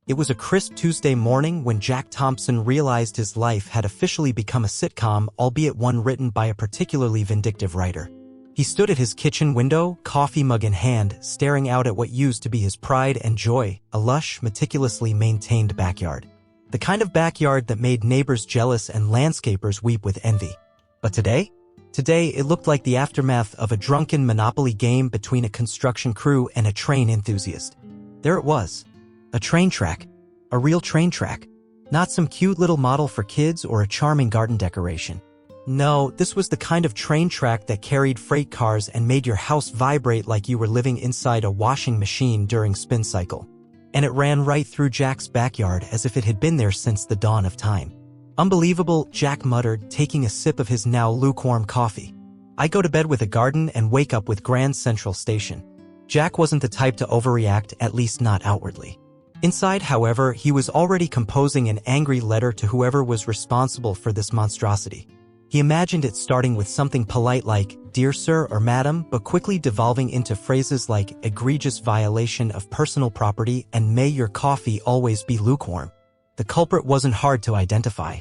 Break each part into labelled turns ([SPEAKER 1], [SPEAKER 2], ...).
[SPEAKER 1] It was a crisp Tuesday morning when Jack Thompson realized his life had officially become a sitcom, albeit one written by a particularly vindictive writer. He stood at his kitchen window, coffee mug in hand, staring out at what used to be his pride and joy, a lush, meticulously maintained backyard. The kind of backyard that made neighbors jealous and landscapers weep with envy. But today? Today, it looked like the aftermath of a drunken Monopoly game between a construction crew and a train enthusiast. There it was. A train track. A real train track. Not some cute little model for kids or a charming garden decoration. No, this was the kind of train track that carried freight cars and made your house vibrate like you were living inside a washing machine during spin cycle. And it ran right through Jack's backyard as if it had been there since the dawn of time. Unbelievable, Jack muttered, taking a sip of his now lukewarm coffee. I go to bed with a garden and wake up with Grand Central Station. Jack wasn't the type to overreact, at least not outwardly. Inside, however, he was already composing an angry letter to whoever was responsible for this monstrosity. He imagined it starting with something polite like, "Dear Sir" or "Madam," but quickly devolving into phrases like, "egregious violation of personal property" and "may your coffee always be lukewarm." The culprit wasn't hard to identify.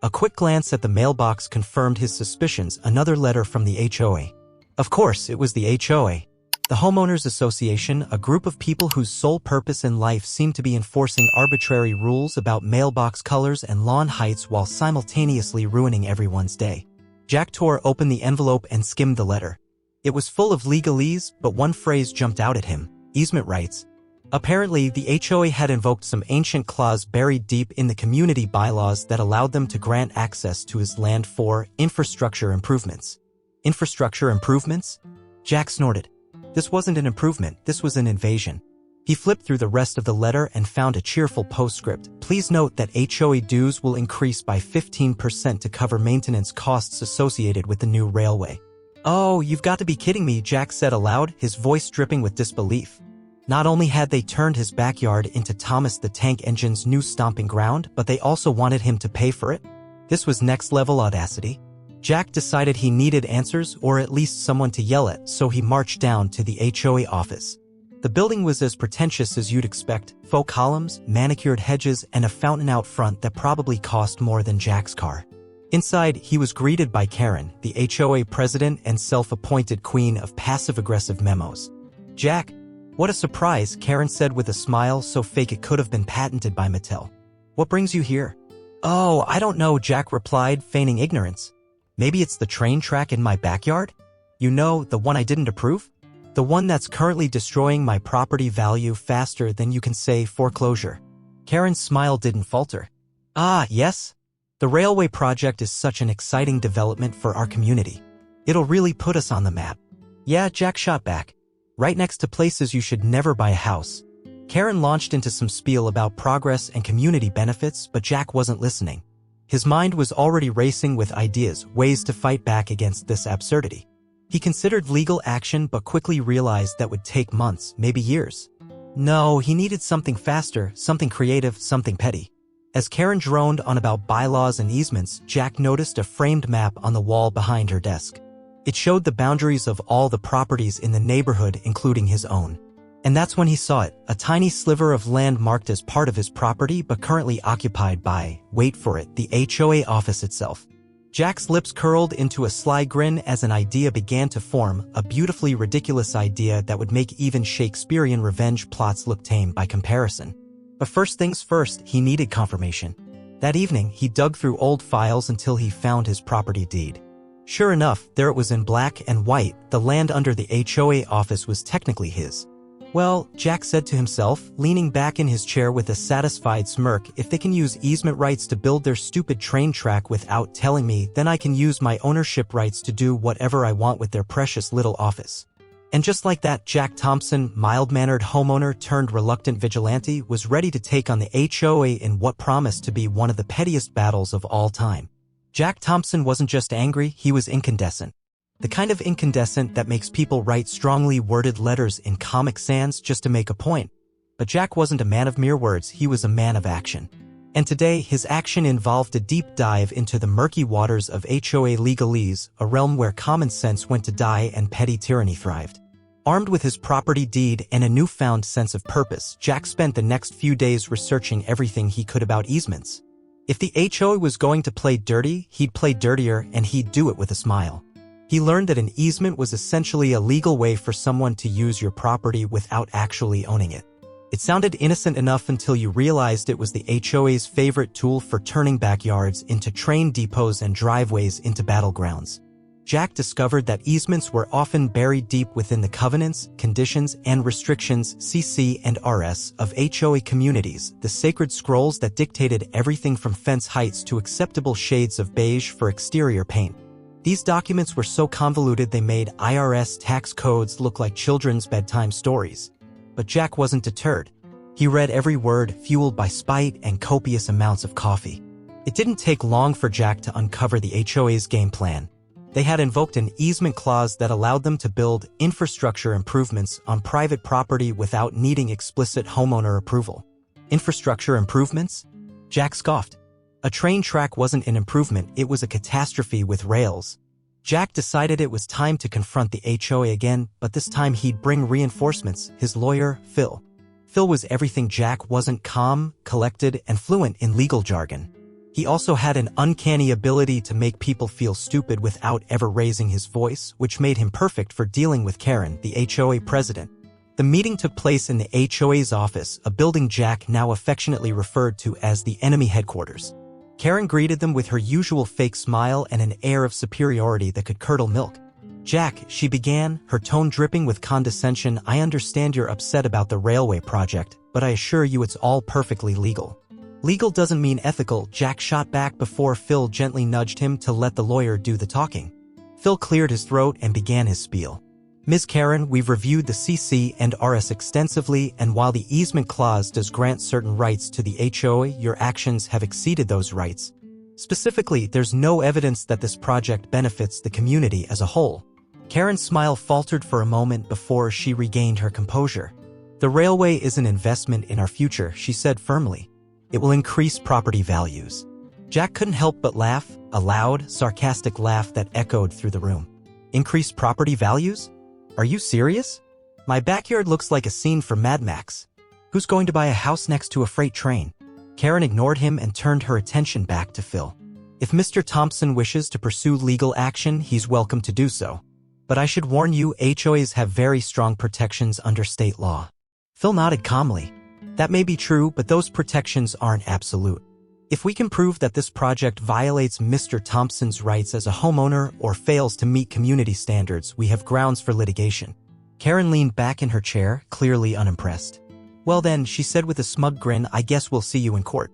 [SPEAKER 1] A quick glance at the mailbox confirmed his suspicions, another letter from the HOA. Of course, it was the HOA. The Homeowners Association, a group of people whose sole purpose in life seemed to be enforcing arbitrary rules about mailbox colors and lawn heights while simultaneously ruining everyone's day. Jack tore open the envelope and skimmed the letter. It was full of legalese, but one phrase jumped out at him: easement rights. Apparently, the HOA had invoked some ancient clause buried deep in the community bylaws that allowed them to grant access to his land for infrastructure improvements. Infrastructure improvements? Jack snorted. This wasn't an improvement, this was an invasion. He flipped through the rest of the letter and found a cheerful postscript. Please note that HOA dues will increase by 15% to cover maintenance costs associated with the new railway. Oh, you've got to be kidding me, Jack said aloud, his voice dripping with disbelief. Not only had they turned his backyard into Thomas the Tank Engine's new stomping ground, but they also wanted him to pay for it? This was next-level audacity. Jack decided he needed answers, or at least someone to yell at, so he marched down to the HOA office. The building was as pretentious as you'd expect: faux columns, manicured hedges, and a fountain out front that probably cost more than Jack's car. Inside, he was greeted by Karen, the HOA president and self-appointed queen of passive-aggressive memos. "Jack, what a surprise," Karen said with a smile so fake it could have been patented by Mattel. "What brings you here?" "Oh, I don't know," Jack replied, feigning ignorance. "Maybe it's the train track in my backyard? You know, the one I didn't approve? The one that's currently destroying my property value faster than you can say foreclosure." Karen's smile didn't falter. "Ah, yes? The railway project is such an exciting development for our community. It'll really put us on the map." "Yeah," Jack shot back. "Right next to places you should never buy a house." Karen launched into some spiel about progress and community benefits, but Jack wasn't listening. His mind was already racing with ideas, ways to fight back against this absurdity. He considered legal action but quickly realized that would take months, maybe years. No, he needed something faster, something creative, something petty. As Karen droned on about bylaws and easements, Jack noticed a framed map on the wall behind her desk. It showed the boundaries of all the properties in the neighborhood, including his own. And that's when he saw it, a tiny sliver of land marked as part of his property but currently occupied by, wait for it, the HOA office itself. Jack's lips curled into a sly grin as an idea began to form, a beautifully ridiculous idea that would make even Shakespearean revenge plots look tame by comparison. But first things first, he needed confirmation. That evening, he dug through old files until he found his property deed. Sure enough, there it was in black and white. The land under the HOA office was technically his. Well, Jack said to himself, leaning back in his chair with a satisfied smirk, if they can use easement rights to build their stupid train track without telling me, then I can use my ownership rights to do whatever I want with their precious little office. And just like that, Jack Thompson, mild-mannered homeowner turned reluctant vigilante, was ready to take on the HOA in what promised to be one of the pettiest battles of all time. Jack Thompson wasn't just angry, he was incandescent. The kind of incandescent that makes people write strongly worded letters in Comic Sans just to make a point. But Jack wasn't a man of mere words, he was a man of action. And today, his action involved a deep dive into the murky waters of HOA legalese, a realm where common sense went to die and petty tyranny thrived. Armed with his property deed and a newfound sense of purpose, Jack spent the next few days researching everything he could about easements. If the HOA was going to play dirty, he'd play dirtier, and he'd do it with a smile. He learned that an easement was essentially a legal way for someone to use your property without actually owning it. It sounded innocent enough until you realized it was the HOA's favorite tool for turning backyards into train depots and driveways into battlegrounds. Jack discovered that easements were often buried deep within the covenants, conditions, and restrictions (CC and RS) of HOA communities, the sacred scrolls that dictated everything from fence heights to acceptable shades of beige for exterior paint. These documents were so convoluted they made IRS tax codes look like children's bedtime stories. But Jack wasn't deterred. He read every word, fueled by spite and copious amounts of coffee. It didn't take long for Jack to uncover the HOA's game plan. They had invoked an easement clause that allowed them to build infrastructure improvements on private property without needing explicit homeowner approval. Infrastructure improvements? Jack scoffed. A train track wasn't an improvement, it was a catastrophe with rails. Jack decided it was time to confront the HOA again, but this time he'd bring reinforcements, his lawyer, Phil. Phil was everything Jack wasn't: calm, collected, and fluent in legal jargon. He also had an uncanny ability to make people feel stupid without ever raising his voice, which made him perfect for dealing with Karen, the HOA president. The meeting took place in the HOA's office, a building Jack now affectionately referred to as the enemy headquarters. Karen greeted them with her usual fake smile and an air of superiority that could curdle milk. "Jack," she began, her tone dripping with condescension, "I understand you're upset about the railway project, but I assure you it's all perfectly legal." "Legal doesn't mean ethical," Jack shot back before Phil gently nudged him to let the lawyer do the talking. Phil cleared his throat and began his spiel. "Ms. Karen, we've reviewed the CC and RS extensively, and while the easement clause does grant certain rights to the HOA, your actions have exceeded those rights. Specifically, there's no evidence that this project benefits the community as a whole." Karen's smile faltered for a moment before she regained her composure. "The railway is an investment in our future," she said firmly. "It will increase property values." Jack couldn't help but laugh, a loud, sarcastic laugh that echoed through the room. "Increase property values? Are you serious? My backyard looks like a scene from Mad Max. Who's going to buy a house next to a freight train?" Karen ignored him and turned her attention back to Phil. "If Mr. Thompson wishes to pursue legal action, he's welcome to do so. But I should warn you, HOAs have very strong protections under state law." Phil nodded calmly. "That may be true, but those protections aren't absolute. If we can prove that this project violates Mr. Thompson's rights as a homeowner or fails to meet community standards, we have grounds for litigation." Karen leaned back in her chair, clearly unimpressed. "Well then," she said with a smug grin, "I guess we'll see you in court."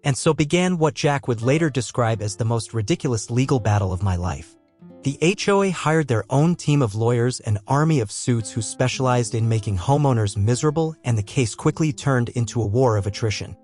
[SPEAKER 1] And so began what Jack would later describe as the most ridiculous legal battle of my life. The HOA hired their own team of lawyers, an army of suits who specialized in making homeowners miserable, and the case quickly turned into a war of attrition.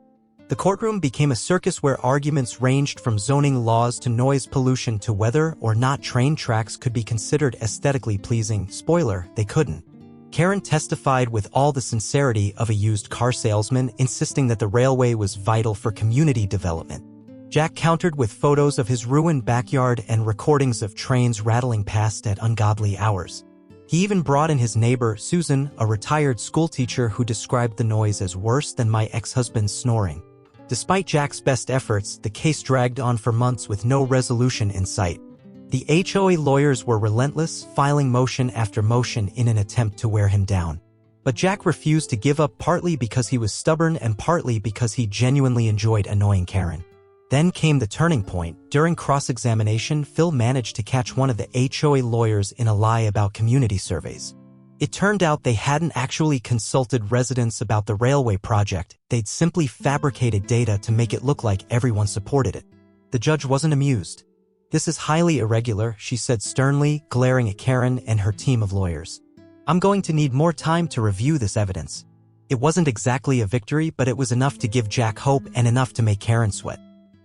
[SPEAKER 1] The courtroom became a circus where arguments ranged from zoning laws to noise pollution to whether or not train tracks could be considered aesthetically pleasing. Spoiler, they couldn't. Karen testified with all the sincerity of a used car salesman, insisting that the railway was vital for community development. Jack countered with photos of his ruined backyard and recordings of trains rattling past at ungodly hours. He even brought in his neighbor, Susan, a retired schoolteacher who described the noise as worse than my ex-husband's snoring. Despite Jack's best efforts, the case dragged on for months with no resolution in sight. The HOA lawyers were relentless, filing motion after motion in an attempt to wear him down. But Jack refused to give up, partly because he was stubborn and partly because he genuinely enjoyed annoying Karen. Then came the turning point. During cross-examination, Phil managed to catch one of the HOA lawyers in a lie about community surveys. It turned out they hadn't actually consulted residents about the railway project, they'd simply fabricated data to make it look like everyone supported it. The judge wasn't amused. "This is highly irregular," she said sternly, glaring at Karen and her team of lawyers. "I'm going to need more time to review this evidence." It wasn't exactly a victory, but it was enough to give Jack hope and enough to make Karen sweat.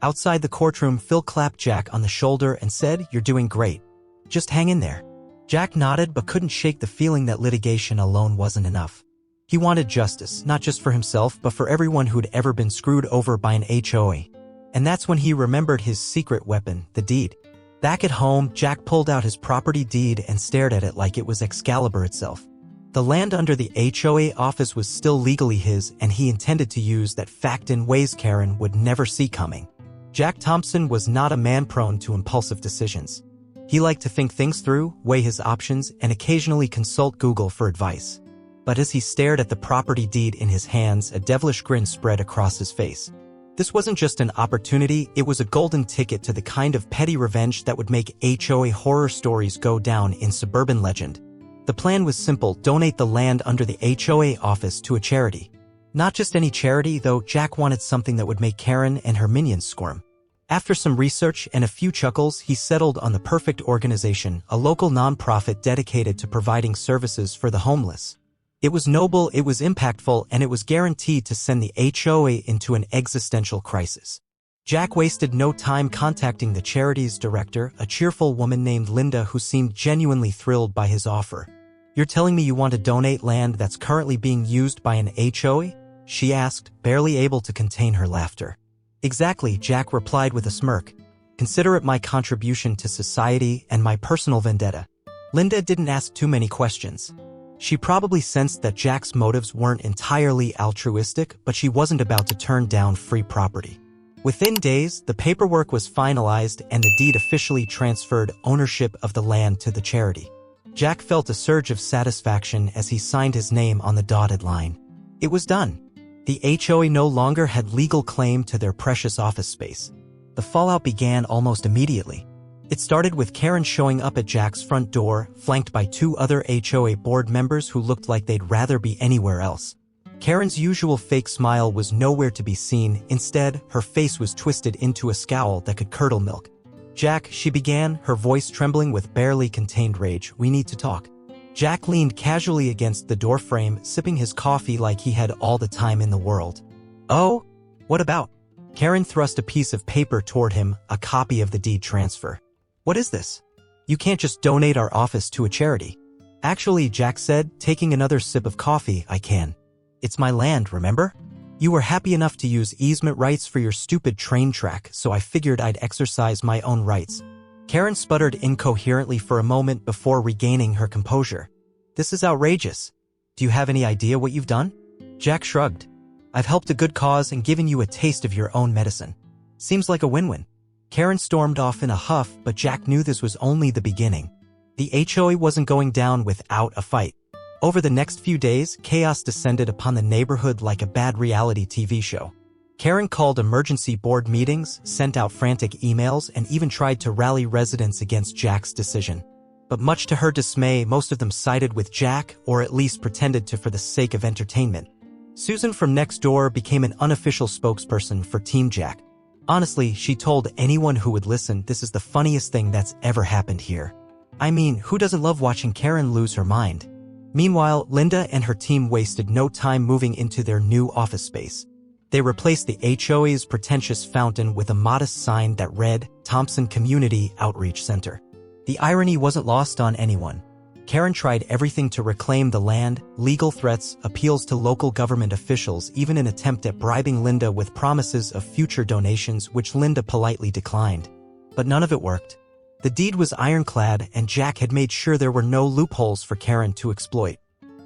[SPEAKER 1] Outside the courtroom, Phil clapped Jack on the shoulder and said, "You're doing great. Just hang in there." Jack nodded but couldn't shake the feeling that litigation alone wasn't enough. He wanted justice, not just for himself but for everyone who'd ever been screwed over by an HOA. And that's when he remembered his secret weapon, the deed. Back at home, Jack pulled out his property deed and stared at it like it was Excalibur itself. The land under the HOA office was still legally his, and he intended to use that fact in ways Karen would never see coming. Jack Thompson was not a man prone to impulsive decisions. He liked to think things through, weigh his options, and occasionally consult Google for advice. But as he stared at the property deed in his hands, a devilish grin spread across his face. This wasn't just an opportunity, it was a golden ticket to the kind of petty revenge that would make HOA horror stories go down in suburban legend. The plan was simple: donate the land under the HOA office to a charity. Not just any charity, though. Jack wanted something that would make Karen and her minions squirm. After some research and a few chuckles, he settled on the perfect organization, a local nonprofit dedicated to providing services for the homeless. It was noble, it was impactful, and it was guaranteed to send the HOA into an existential crisis. Jack wasted no time contacting the charity's director, a cheerful woman named Linda who seemed genuinely thrilled by his offer. "You're telling me you want to donate land that's currently being used by an HOA?" she asked, barely able to contain her laughter. "Exactly," Jack replied with a smirk. "Consider it my contribution to society and my personal vendetta." Linda didn't ask too many questions. She probably sensed that Jack's motives weren't entirely altruistic, but she wasn't about to turn down free property. Within days, the paperwork was finalized and the deed officially transferred ownership of the land to the charity. Jack felt a surge of satisfaction as he signed his name on the dotted line. It was done. The HOA no longer had legal claim to their precious office space. The fallout began almost immediately. It started with Karen showing up at Jack's front door, flanked by two other HOA board members who looked like they'd rather be anywhere else. Karen's usual fake smile was nowhere to be seen. Instead, her face was twisted into a scowl that could curdle milk. "Jack," she began, her voice trembling with barely contained rage, "we need to talk." Jack leaned casually against the doorframe, sipping his coffee like he had all the time in the world. "Oh? What about?" Karen thrust a piece of paper toward him, a copy of the deed transfer. "What is this? You can't just donate our office to a charity." "Actually," Jack said, taking another sip of coffee, "I can. It's my land, remember? You were happy enough to use easement rights for your stupid train track, so I figured I'd exercise my own rights." Karen sputtered incoherently for a moment before regaining her composure. "This is outrageous. Do you have any idea what you've done?" Jack shrugged. "I've helped a good cause and given you a taste of your own medicine. Seems like a win-win." Karen stormed off in a huff, but Jack knew this was only the beginning. The HOA wasn't going down without a fight. Over the next few days, chaos descended upon the neighborhood like a bad reality TV show. Karen called emergency board meetings, sent out frantic emails, and even tried to rally residents against Jack's decision. But much to her dismay, most of them sided with Jack, or at least pretended to for the sake of entertainment. Susan from next door became an unofficial spokesperson for Team Jack. Honestly, she told anyone who would listen, "This is the funniest thing that's ever happened here. I mean, who doesn't love watching Karen lose her mind?" Meanwhile, Linda and her team wasted no time moving into their new office space. They replaced the HOA's pretentious fountain with a modest sign that read, "Thompson Community Outreach Center." The irony wasn't lost on anyone. Karen tried everything to reclaim the land: legal threats, appeals to local government officials, even an attempt at bribing Linda with promises of future donations, which Linda politely declined. But none of it worked. The deed was ironclad, and Jack had made sure there were no loopholes for Karen to exploit.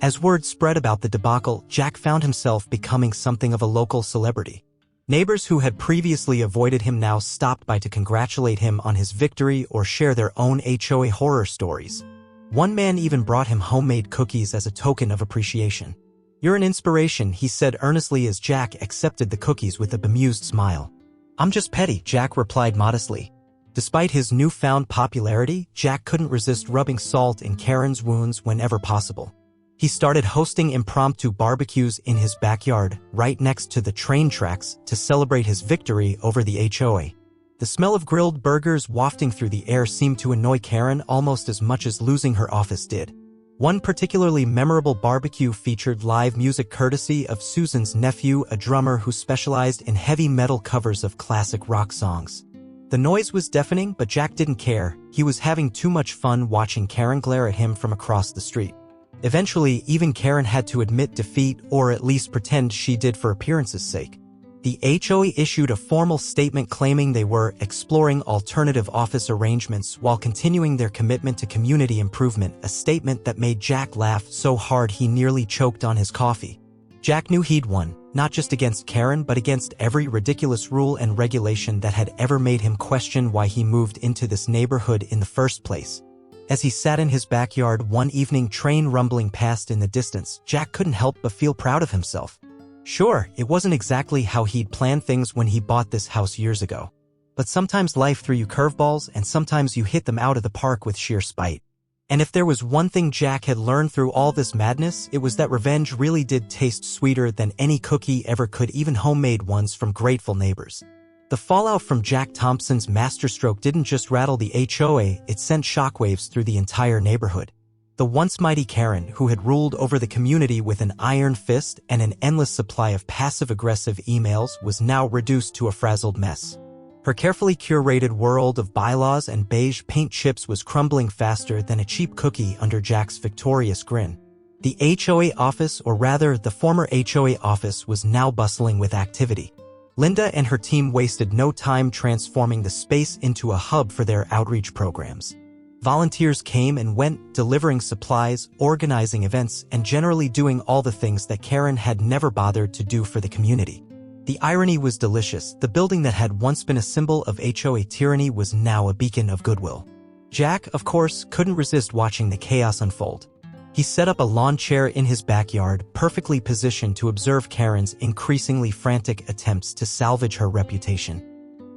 [SPEAKER 1] As word spread about the debacle, Jack found himself becoming something of a local celebrity. Neighbors who had previously avoided him now stopped by to congratulate him on his victory or share their own HOA horror stories. One man even brought him homemade cookies as a token of appreciation. "You're an inspiration," he said earnestly as Jack accepted the cookies with a bemused smile. "I'm just petty," Jack replied modestly. Despite his newfound popularity, Jack couldn't resist rubbing salt in Karen's wounds whenever possible. He started hosting impromptu barbecues in his backyard, right next to the train tracks, to celebrate his victory over the HOA. The smell of grilled burgers wafting through the air seemed to annoy Karen almost as much as losing her office did. One particularly memorable barbecue featured live music courtesy of Susan's nephew, a drummer who specialized in heavy metal covers of classic rock songs. The noise was deafening, but Jack didn't care. He was having too much fun watching Karen glare at him from across the street. Eventually, even Karen had to admit defeat, or at least pretend she did for appearance's sake. The HOA issued a formal statement claiming they were exploring alternative office arrangements while continuing their commitment to community improvement, a statement that made Jack laugh so hard he nearly choked on his coffee. Jack knew he'd won, not just against Karen but against every ridiculous rule and regulation that had ever made him question why he moved into this neighborhood in the first place. As he sat in his backyard one evening, train rumbling past in the distance, Jack couldn't help but feel proud of himself. Sure, it wasn't exactly how he'd planned things when he bought this house years ago. But sometimes life threw you curveballs and sometimes you hit them out of the park with sheer spite. And if there was one thing Jack had learned through all this madness, it was that revenge really did taste sweeter than any cookie ever could, even homemade ones from grateful neighbors. The fallout from Jack Thompson's masterstroke didn't just rattle the HOA, it sent shockwaves through the entire neighborhood. The once mighty Karen, who had ruled over the community with an iron fist and an endless supply of passive-aggressive emails, was now reduced to a frazzled mess. Her carefully curated world of bylaws and beige paint chips was crumbling faster than a cheap cookie under Jack's victorious grin. The HOA office, or rather the former HOA office, was now bustling with activity. Linda and her team wasted no time transforming the space into a hub for their outreach programs. Volunteers came and went, delivering supplies, organizing events, and generally doing all the things that Karen had never bothered to do for the community. The irony was delicious. The building that had once been a symbol of HOA tyranny was now a beacon of goodwill. Jack, of course, couldn't resist watching the chaos unfold. He set up a lawn chair in his backyard, perfectly positioned to observe Karen's increasingly frantic attempts to salvage her reputation.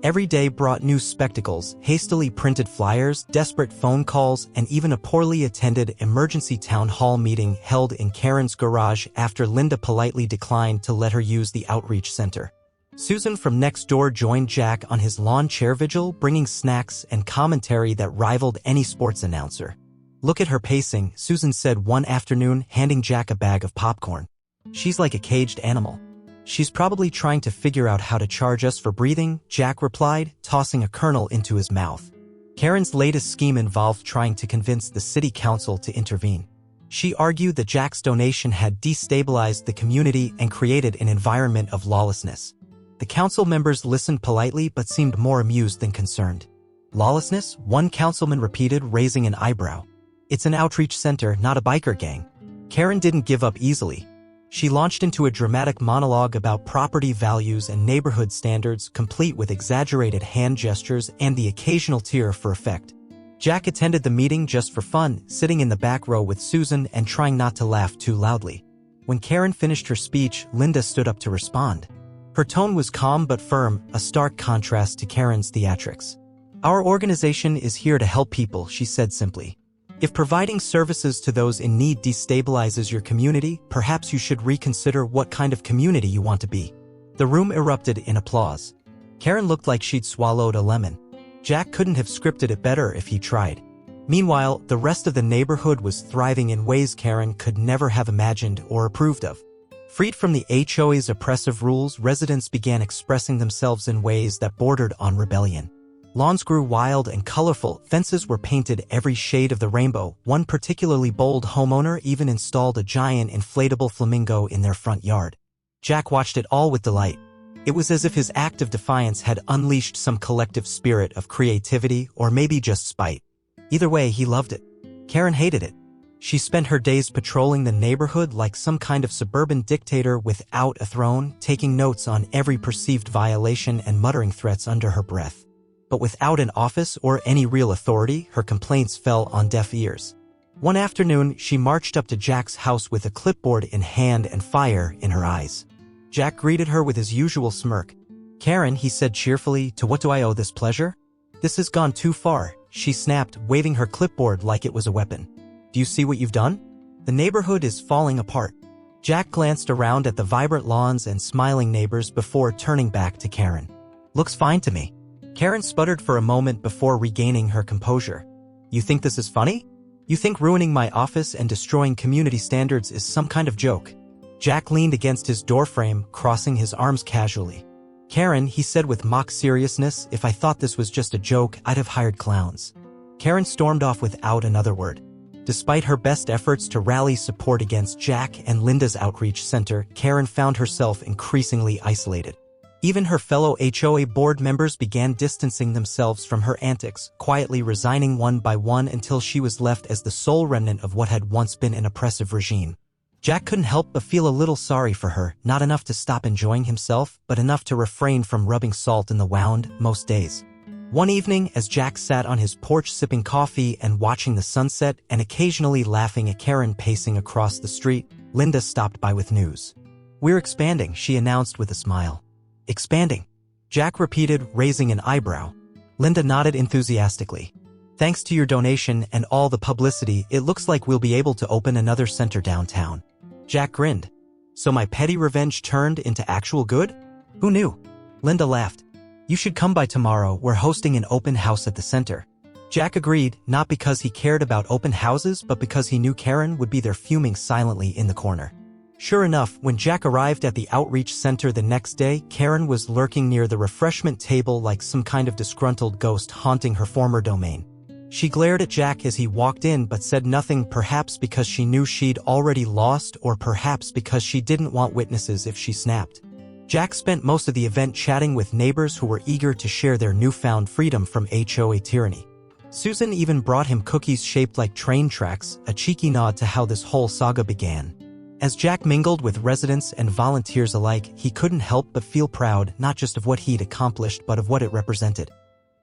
[SPEAKER 1] Every day brought new spectacles, hastily printed flyers, desperate phone calls, and even a poorly attended emergency town hall meeting held in Karen's garage after Linda politely declined to let her use the outreach center. Susan from next door joined Jack on his lawn chair vigil, bringing snacks and commentary that rivaled any sports announcer. "Look at her pacing," Susan said one afternoon, handing Jack a bag of popcorn. "She's like a caged animal." "She's probably trying to figure out how to charge us for breathing," Jack replied, tossing a kernel into his mouth. Karen's latest scheme involved trying to convince the city council to intervene. She argued that Jack's donation had destabilized the community and created an environment of lawlessness. The council members listened politely but seemed more amused than concerned. "Lawlessness?" one councilman repeated, raising an eyebrow. "It's an outreach center, not a biker gang." Karen didn't give up easily. She launched into a dramatic monologue about property values and neighborhood standards, complete with exaggerated hand gestures and the occasional tear for effect. Jack attended the meeting just for fun, sitting in the back row with Susan and trying not to laugh too loudly. When Karen finished her speech, Linda stood up to respond. Her tone was calm but firm, a stark contrast to Karen's theatrics. "Our organization is here to help people," she said simply. "If providing services to those in need destabilizes your community, perhaps you should reconsider what kind of community you want to be." The room erupted in applause. Karen looked like she'd swallowed a lemon. Jack couldn't have scripted it better if he tried. Meanwhile, the rest of the neighborhood was thriving in ways Karen could never have imagined or approved of. Freed from the HOA's oppressive rules, residents began expressing themselves in ways that bordered on rebellion. Lawns grew wild and colorful, fences were painted every shade of the rainbow. One particularly bold homeowner even installed a giant inflatable flamingo in their front yard. Jack watched it all with delight. It was as if his act of defiance had unleashed some collective spirit of creativity, or maybe just spite. Either way, he loved it. Karen hated it. She spent her days patrolling the neighborhood like some kind of suburban dictator without a throne, taking notes on every perceived violation and muttering threats under her breath. But without an office or any real authority, her complaints fell on deaf ears. One afternoon, she marched up to Jack's house with a clipboard in hand and fire in her eyes. Jack greeted her with his usual smirk. "Karen," he said cheerfully, "to what do I owe this pleasure?" "This has gone too far," she snapped, waving her clipboard like it was a weapon. "Do you see what you've done? The neighborhood is falling apart." Jack glanced around at the vibrant lawns and smiling neighbors before turning back to Karen. "Looks fine to me." Karen sputtered for a moment before regaining her composure. "You think this is funny? You think ruining my office and destroying community standards is some kind of joke?" Jack leaned against his doorframe, crossing his arms casually. "Karen," he said with mock seriousness, "if I thought this was just a joke, I'd have hired clowns." Karen stormed off without another word. Despite her best efforts to rally support against Jack and Linda's outreach center, Karen found herself increasingly isolated. Even her fellow HOA board members began distancing themselves from her antics, quietly resigning one by one until she was left as the sole remnant of what had once been an oppressive regime. Jack couldn't help but feel a little sorry for her, not enough to stop enjoying himself, but enough to refrain from rubbing salt in the wound most days. One evening, as Jack sat on his porch sipping coffee and watching the sunset and occasionally laughing at Karen pacing across the street, Linda stopped by with news. "We're expanding," she announced with a smile. "Expanding?" Jack repeated, raising an eyebrow. Linda nodded enthusiastically. "Thanks to your donation and all the publicity, it looks like we'll be able to open another center downtown." Jack grinned. "So my petty revenge turned into actual good? Who knew?" Linda laughed. "You should come by tomorrow, we're hosting an open house at the center." Jack agreed, not because he cared about open houses but because he knew Karen would be there fuming silently in the corner. Sure enough, when Jack arrived at the outreach center the next day, Karen was lurking near the refreshment table like some kind of disgruntled ghost haunting her former domain. She glared at Jack as he walked in but said nothing, perhaps because she knew she'd already lost or perhaps because she didn't want witnesses if she snapped. Jack spent most of the event chatting with neighbors who were eager to share their newfound freedom from HOA tyranny. Susan even brought him cookies shaped like train tracks, a cheeky nod to how this whole saga began. As Jack mingled with residents and volunteers alike, he couldn't help but feel proud not just of what he'd accomplished but of what it represented.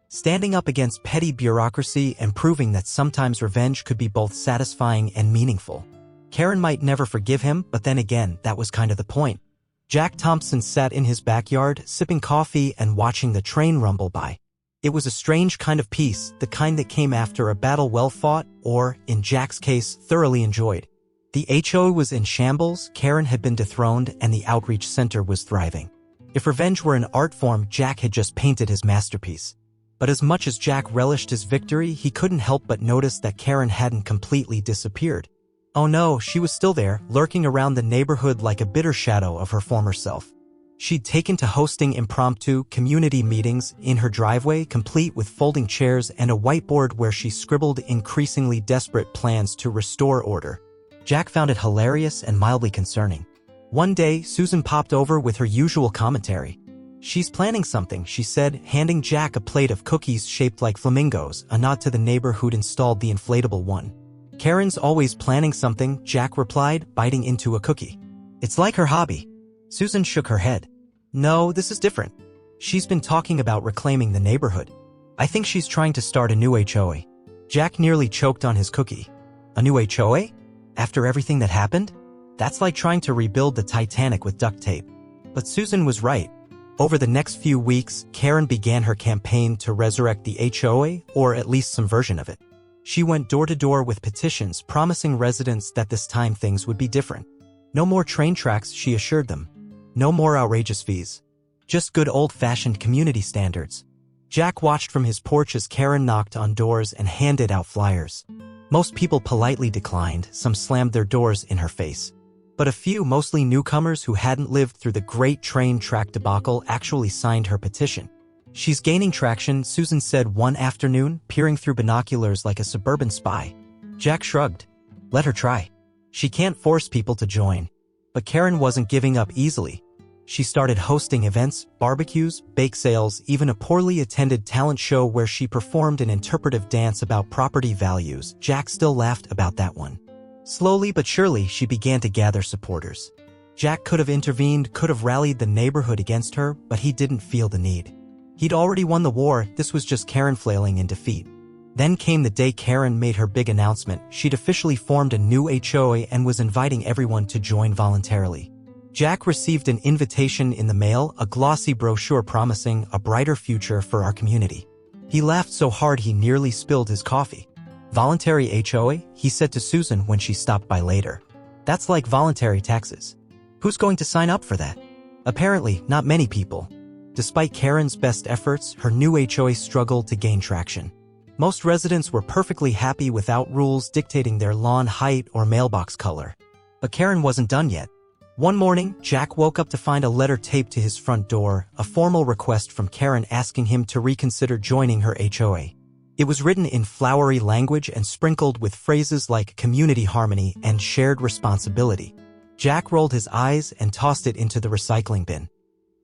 [SPEAKER 1] Standing up against petty bureaucracy and proving that sometimes revenge could be both satisfying and meaningful. Karen might never forgive him, but then again, that was kind of the point. Jack Thompson sat in his backyard, sipping coffee and watching the train rumble by. It was a strange kind of peace, the kind that came after a battle well fought, or, in Jack's case, thoroughly enjoyed. The HOA was in shambles, Karen had been dethroned, and the outreach center was thriving. If revenge were an art form, Jack had just painted his masterpiece. But as much as Jack relished his victory, he couldn't help but notice that Karen hadn't completely disappeared. Oh no, she was still there, lurking around the neighborhood like a bitter shadow of her former self. She'd taken to hosting impromptu community meetings in her driveway, complete with folding chairs and a whiteboard where she scribbled increasingly desperate plans to restore order. Jack found it hilarious and mildly concerning. One day, Susan popped over with her usual commentary. "She's planning something," she said, handing Jack a plate of cookies shaped like flamingos, a nod to the neighbor who'd installed the inflatable one. "Karen's always planning something," Jack replied, biting into a cookie. "It's like her hobby." Susan shook her head. "No, this is different. She's been talking about reclaiming the neighborhood. I think she's trying to start a new HOA." Jack nearly choked on his cookie. "A new HOA? After everything that happened? That's like trying to rebuild the Titanic with duct tape." But Susan was right. Over the next few weeks, Karen began her campaign to resurrect the HOA, or at least some version of it. She went door to door with petitions, promising residents that this time things would be different. No more train tracks, she assured them. No more outrageous fees. Just good old-fashioned community standards. Jack watched from his porch as Karen knocked on doors and handed out flyers. Most people politely declined, some slammed their doors in her face. But a few, mostly newcomers who hadn't lived through the great train track debacle, actually signed her petition. "She's gaining traction," Susan said one afternoon, peering through binoculars like a suburban spy. Jack shrugged. "Let her try. She can't force people to join." But Karen wasn't giving up easily. She started hosting events, barbecues, bake sales, even a poorly attended talent show where she performed an interpretive dance about property values. Jack still laughed about that one. Slowly but surely, she began to gather supporters. Jack could have intervened, could have rallied the neighborhood against her, but he didn't feel the need. He'd already won the war, this was just Karen flailing in defeat. Then came the day Karen made her big announcement. She'd officially formed a new HOA and was inviting everyone to join voluntarily. Jack received an invitation in the mail, a glossy brochure promising a brighter future for our community. He laughed so hard he nearly spilled his coffee. "Voluntary HOA?" he said to Susan when she stopped by later. "That's like voluntary taxes. Who's going to sign up for that?" Apparently, not many people. Despite Karen's best efforts, her new HOA struggled to gain traction. Most residents were perfectly happy without rules dictating their lawn height or mailbox color. But Karen wasn't done yet. One morning, Jack woke up to find a letter taped to his front door, a formal request from Karen asking him to reconsider joining her HOA. It was written in flowery language and sprinkled with phrases like community harmony and shared responsibility. Jack rolled his eyes and tossed it into the recycling bin.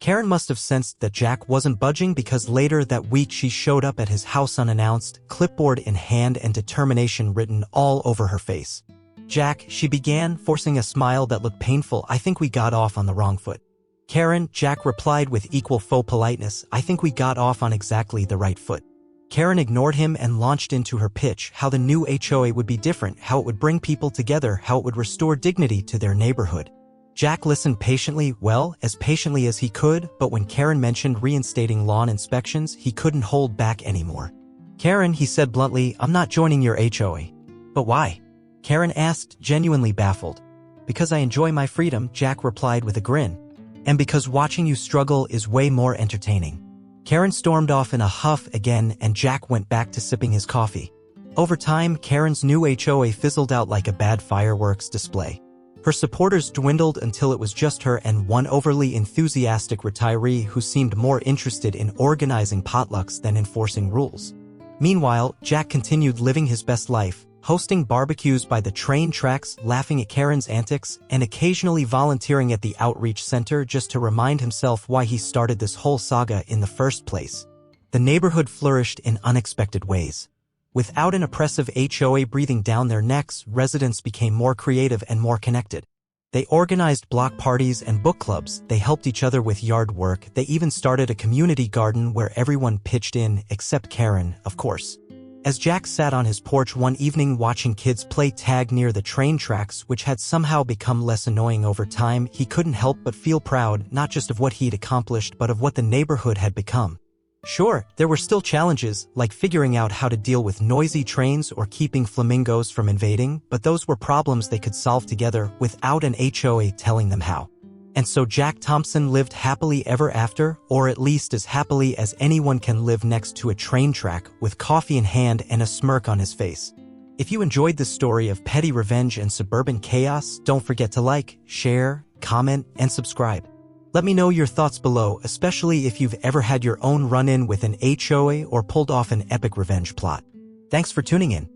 [SPEAKER 1] Karen must have sensed that Jack wasn't budging because later that week she showed up at his house unannounced, clipboard in hand and determination written all over her face. "Jack," she began, forcing a smile that looked painful, "I think we got off on the wrong foot." "Karen," Jack replied with equal faux politeness, "I think we got off on exactly the right foot." Karen ignored him and launched into her pitch, how the new HOA would be different, how it would bring people together, how it would restore dignity to their neighborhood. Jack listened patiently, well, as patiently as he could, but when Karen mentioned reinstating lawn inspections, he couldn't hold back anymore. "Karen," he said bluntly, "I'm not joining your HOA." "But why?" Karen asked, genuinely baffled. "Because I enjoy my freedom," Jack replied with a grin. "And because watching you struggle is way more entertaining." Karen stormed off in a huff again, and Jack went back to sipping his coffee. Over time, Karen's new HOA fizzled out like a bad fireworks display. Her supporters dwindled until it was just her and one overly enthusiastic retiree who seemed more interested in organizing potlucks than enforcing rules. Meanwhile, Jack continued living his best life, hosting barbecues by the train tracks, laughing at Karen's antics, and occasionally volunteering at the outreach center just to remind himself why he started this whole saga in the first place. The neighborhood flourished in unexpected ways. Without an oppressive HOA breathing down their necks, residents became more creative and more connected. They organized block parties and book clubs, they helped each other with yard work, they even started a community garden where everyone pitched in, except Karen, of course. As Jack sat on his porch one evening watching kids play tag near the train tracks, which had somehow become less annoying over time, he couldn't help but feel proud, not just of what he'd accomplished but of what the neighborhood had become. Sure, there were still challenges, like figuring out how to deal with noisy trains or keeping flamingos from invading, but those were problems they could solve together without an HOA telling them how. And so Jack Thompson lived happily ever after, or at least as happily as anyone can live next to a train track, with coffee in hand and a smirk on his face. If you enjoyed this story of petty revenge and suburban chaos, don't forget to like, share, comment, and subscribe. Let me know your thoughts below, especially if you've ever had your own run-in with an HOA or pulled off an epic revenge plot. Thanks for tuning in.